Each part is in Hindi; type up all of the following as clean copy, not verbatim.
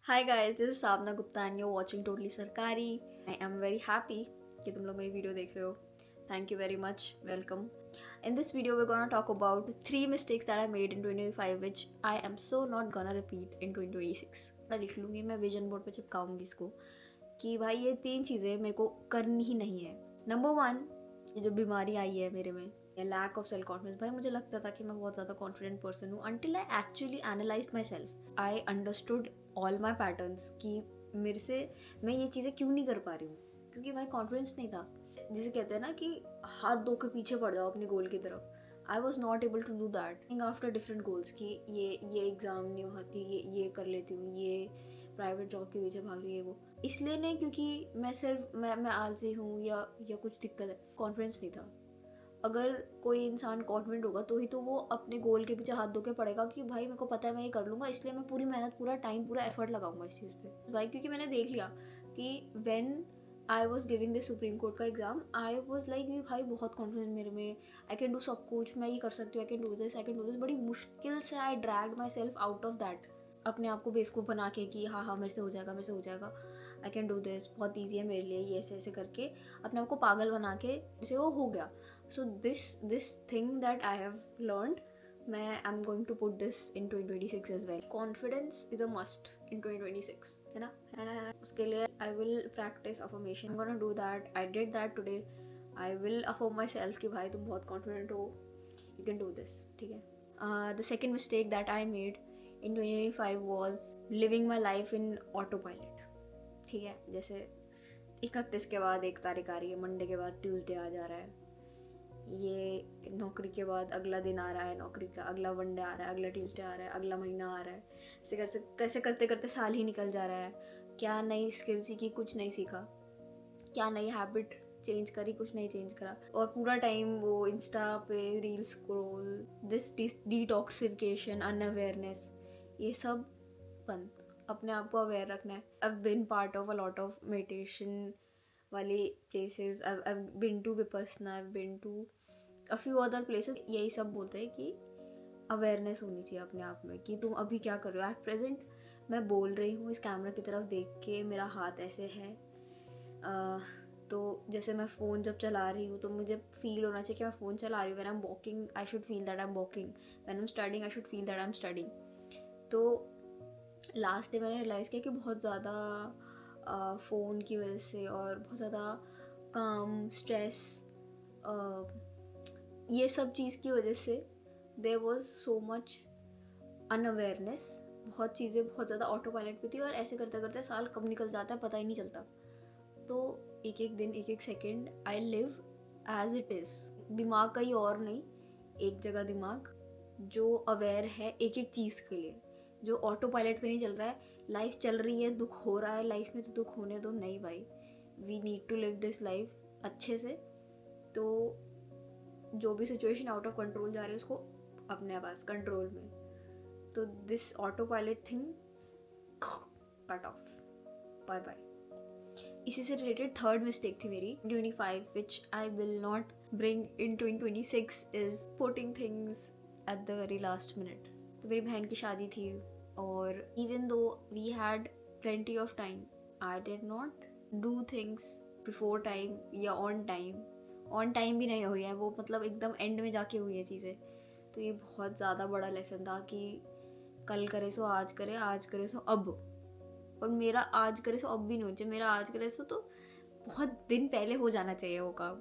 Hi guys, this is Savna Gupta and you're watching Totally Sarkari. I am very happy कि तुम लोग मेरी वीडियो देख रहे हो. Thank you very much. Welcome. In this video, we're gonna talk about 3 mistakes that I made in 2025 which I am so not gonna repeat in 2026. मैं लिख लूँगी, मैं विजन बोर्ड पे चिपकाऊंगी इसको कि भाई ये 3 चीज़ें मेरे को करनी ही नहीं है. नंबर 1, ये जो बीमारी आई है मेरे में, लैक ऑफ सेल्फ कॉन्फिडेंस. भाई मुझे लगता था कि मैं बहुत ज़्यादा कॉन्फिडेंट पर्सन हूँ until I actually analyzed myself. I understood all my patterns कि मेरे से मैं ये चीज़ें क्यों नहीं कर पा रही हूँ, क्योंकि भाई कॉन्फिडेंस नहीं था. जिसे कहते हैं ना कि हाथ धो के पीछे पड़ जाओ अपने गोल की तरफ. I was not able to do that after different goals कि ये एग्ज़ाम नहीं होती, ये कर लेती हूँ, ये प्राइवेट जॉब के पीछे भाग रही है. वो इसलिए नहीं क्योंकि मैं आलसी हूँ या कुछ दिक्कत है. कॉन्फिडेंस नहीं था. अगर कोई इंसान कॉन्फिडेंट होगा तो ही तो वो अपने गोल के पीछे हाथ धो के पड़ेगा कि भाई मेरे को पता है मैं ये कर लूँगा, इसलिए मैं पूरी मेहनत, पूरा टाइम, पूरा एफर्ट लगाऊंगा इस चीज़ पे. भाई क्योंकि मैंने देख लिया कि when I was giving the supreme court का एग्जाम, आई वॉज लाइक भाई बहुत कॉन्फिडेंस मेरे में, आई कैन डू सब कुछ, मैं ये कर सकती हूँ, आई कैन डू दिस. बड़ी मुश्किल से I dragged myself out of that. अपने आप को बेवकूफ़ बना के कि हाँ मेरे से हो जाएगा, आई कैन डू दिस, बहुत ईजी है मेरे लिए, ये ऐसे करके अपने आप को पागल बना के जैसे वो हो गया. So this thing that I have learned, I'm going to put this in 2026 as well. Confidence is a must in 2026, है ना. उसके लिए I will practice affirmation. I'm gonna do that. I did that today. I will affirm myself कि भाई तुम बहुत confident हो, you can do this. ठीक है. The second mistake that I made in 2025 was living my life in autopilot. ठीक है. जैसे 31 के बाद 1 तारीख आ रही है, मंडे के बाद ट्यूसडे आ जा रहा है, ये नौकरी के बाद अगला दिन आ रहा है, नौकरी का अगला वनडे आ रहा है, अगला ट्यूसडे आ रहा है, अगला महीना आ रहा है. कैसे करते करते साल ही निकल जा रहा है. क्या नई स्किल सीखी, कुछ नहीं सीखा. क्या नई हैबिट चेंज करी, कुछ नहीं चेंज करा. और पूरा टाइम वो इंस्टा पे reel scroll, this detoxification, unawareness, ये सब बंद. अपने आप को अवेयर रखना है. I have been part of a lot of meditation वाली places. I've been to Vipassana, I've been to a few other places. यही सब बोलते हैं कि अवेयरनेस होनी चाहिए अपने आप में कि तुम अभी क्या कर रहे हो. एट प्रेजेंट मैं बोल रही हूँ इस कैमरा की तरफ देख के, मेरा हाथ ऐसे है. तो जैसे मैं फ़ोन जब चला रही हूँ तो मुझे फील होना चाहिए कि मैं फ़ोन चला रही हूँ. When I am walking I should feel that I am walking. When I am studying I should feel that I am studying. तो लास्ट डे मैंने रियलाइज़ किया कि बहुत ज़्यादा फ़ोन की वजह से और बहुत ज़्यादा काम, स्ट्रेस, ये सब चीज़ की वजह से there was so much unawareness. बहुत चीज़ें बहुत ज़्यादा ऑटो पायलट पे थी और ऐसे करते करते साल कब निकल जाता है पता ही नहीं चलता. तो एक एक दिन, एक एक second I live as it is. दिमाग कहीं और नहीं, एक जगह दिमाग जो अवेयर है एक एक चीज़ के लिए, जो ऑटो पायलट पे नहीं चल रहा है. लाइफ चल रही है, दुख हो रहा है लाइफ में तो दुख होने दो. नहीं भाई, we need to live this life अच्छे से. तो जो भी सिचुएशन आउट ऑफ कंट्रोल जा रही है उसको अपने पास कंट्रोल में. तो this autopilot thing cut off, bye bye. इसी से रिलेटेड थर्ड मिस्टेक थी मेरी 25 which I will not bring in 2026 is putting things at the very last minute. तो मेरी बहन की शादी थी और even though we had plenty of time, I did not do things before time या ऑन टाइम. ऑन टाइम भी नहीं हुई है वो, मतलब एकदम एंड में जाके हुई है चीज़ें. तो ये बहुत ज़्यादा बड़ा लेसन था कि कल करे सो आज करे, आज करे सो अब. और मेरा आज करे सो अब भी नहीं होना चाहिए, मेरा आज करे सो तो बहुत दिन पहले हो जाना चाहिए वो काम.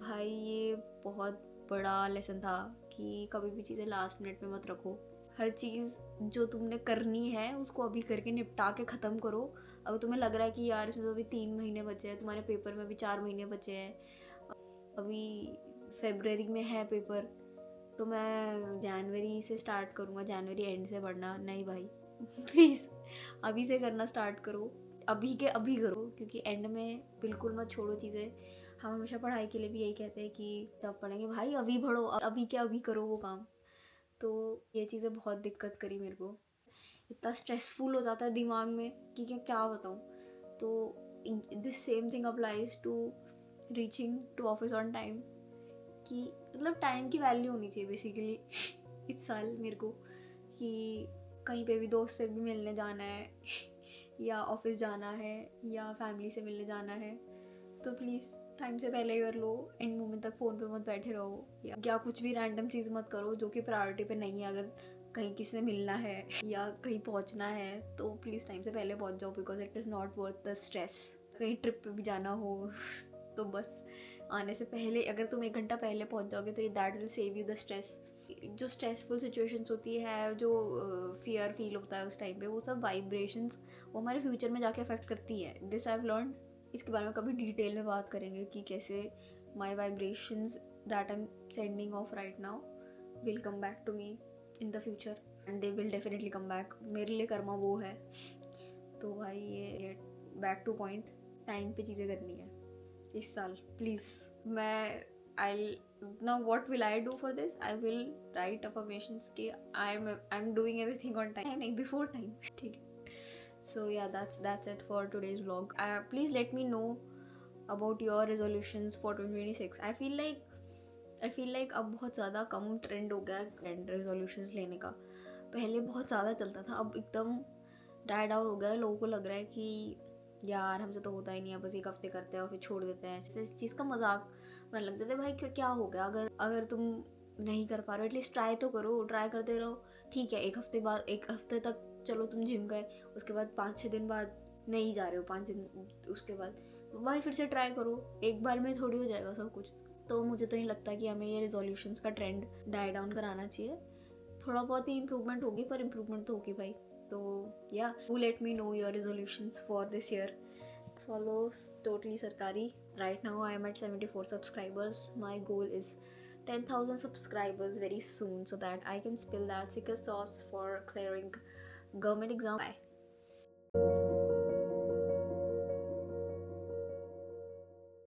भाई ये बहुत बड़ा लेसन था कि कभी भी चीज़ें लास्ट मिनट में मत रखो. हर चीज़ जो तुमने करनी है उसको अभी करके निपटा के ख़त्म करो. अगर तुम्हें लग रहा है कि यार इसमें तो अभी 3 महीने बचे हैं, तुम्हारे पेपर में भी 4 महीने बचे हैं, अभी फरवरी में है पेपर, तो मैं जनवरी से स्टार्ट करूँगा, जनवरी एंड से पढ़ना. नहीं भाई प्लीज़ अभी से करना स्टार्ट करो, अभी के अभी करो, क्योंकि एंड में बिल्कुल मत छोड़ो चीज़ें. हम हमेशा पढ़ाई के लिए भी यही कहते हैं कि तब पढ़ेंगे. भाई अभी पढ़ो, अभी के अभी करो वो काम. तो ये चीज़ें बहुत दिक्कत करी मेरे को. इतना स्ट्रेसफुल हो जाता है दिमाग में कि क्या बताऊँ. तो this same thing applies to reaching to office on time. कि मतलब टाइम की वैल्यू होनी चाहिए बेसिकली इस साल मेरे को, कि कहीं पे भी दोस्त से भी मिलने जाना है या ऑफिस जाना है या फैमिली से मिलने जाना है, तो प्लीज़ टाइम से पहले कर लो। एंड मोमेंट तक फ़ोन पे मत बैठे रहो, या कुछ भी रैंडम चीज़ मत करो जो कि प्रायोरिटी पे नहीं है। अगर कहीं किसी से मिलना है या कहीं पहुंचना है तो प्लीज़ टाइम से पहले पहुंच जाओ, because it is not worth the stress. कहीं ट्रिप पे भी जाना हो तो बस आने से पहले अगर तुम 1 घंटा पहले पहुंच जाओगे तो that will save you the stress. जो स्ट्रेसफुल सिचुएशंस होती है, जो फियर फील होता है उस टाइम पे, वो सब वाइब्रेशंस वो हमारे फ्यूचर में जाके अफेक्ट करती है। This I have learn. इसके बारे में कभी डिटेल में बात करेंगे कि कैसे my vibrations that I am sending off right now will come back to me in the future, and they will definitely come back. मेरे लिए कर्मा वो है। तो भाई ये बैक टू पॉइंट, टाइम पे चीज़ें करनी है इस साल प्लीज़। मैं आई now what will I do for this? I will write affirmations कि I'm doing everything on time, नहीं before time, ठीक है। So yeah, that's it for today's vlog. Please let me know about your resolutions for 2026. I feel like अब बहुत ज़्यादा कम ट्रेंड हो गया है रेजोल्यूशंस लेने का। पहले बहुत ज़्यादा चलता था, अब एकदम डाई डाउन हो गया है। लोगों को लग रहा है कि यार हमसे तो होता ही नहीं है, बस 1 हफ्ते करते हैं और फिर छोड़ देते हैं। इस चीज़ का मजाक मन लग जाता है। भाई क्या हो गया, अगर तुम नहीं कर पा रहे हो एटलीस्ट ट्राई तो करो, ट्राई करते रहो। ठीक है, 1 हफ्ते बाद 1 हफ्ते तक चलो तुम जिम गए, उसके बाद 5-6 दिन बाद नहीं जा रहे हो, 5 दिन उसके बाद भाई फिर से ट्राई करो। एक बार में थोड़ी हो जाएगा सब कुछ। तो मुझे तो नहीं लगता कि हमें ये रेजोल्यूशंस का ट्रेंड डाई डाउन कराना चाहिए। थोड़ा बहुत ही इम्प्रूवमेंट होगी, पर इम्प्रूवमेंट तो होगी भाई। तो yeah, do let me know your resolutions for this year. Follow Totally Sarkari. Right now I am at 74 subscribers. My goal is 10,000 subscribers very soon, so that I can spill that secret sauce for clearing government exam. Bye.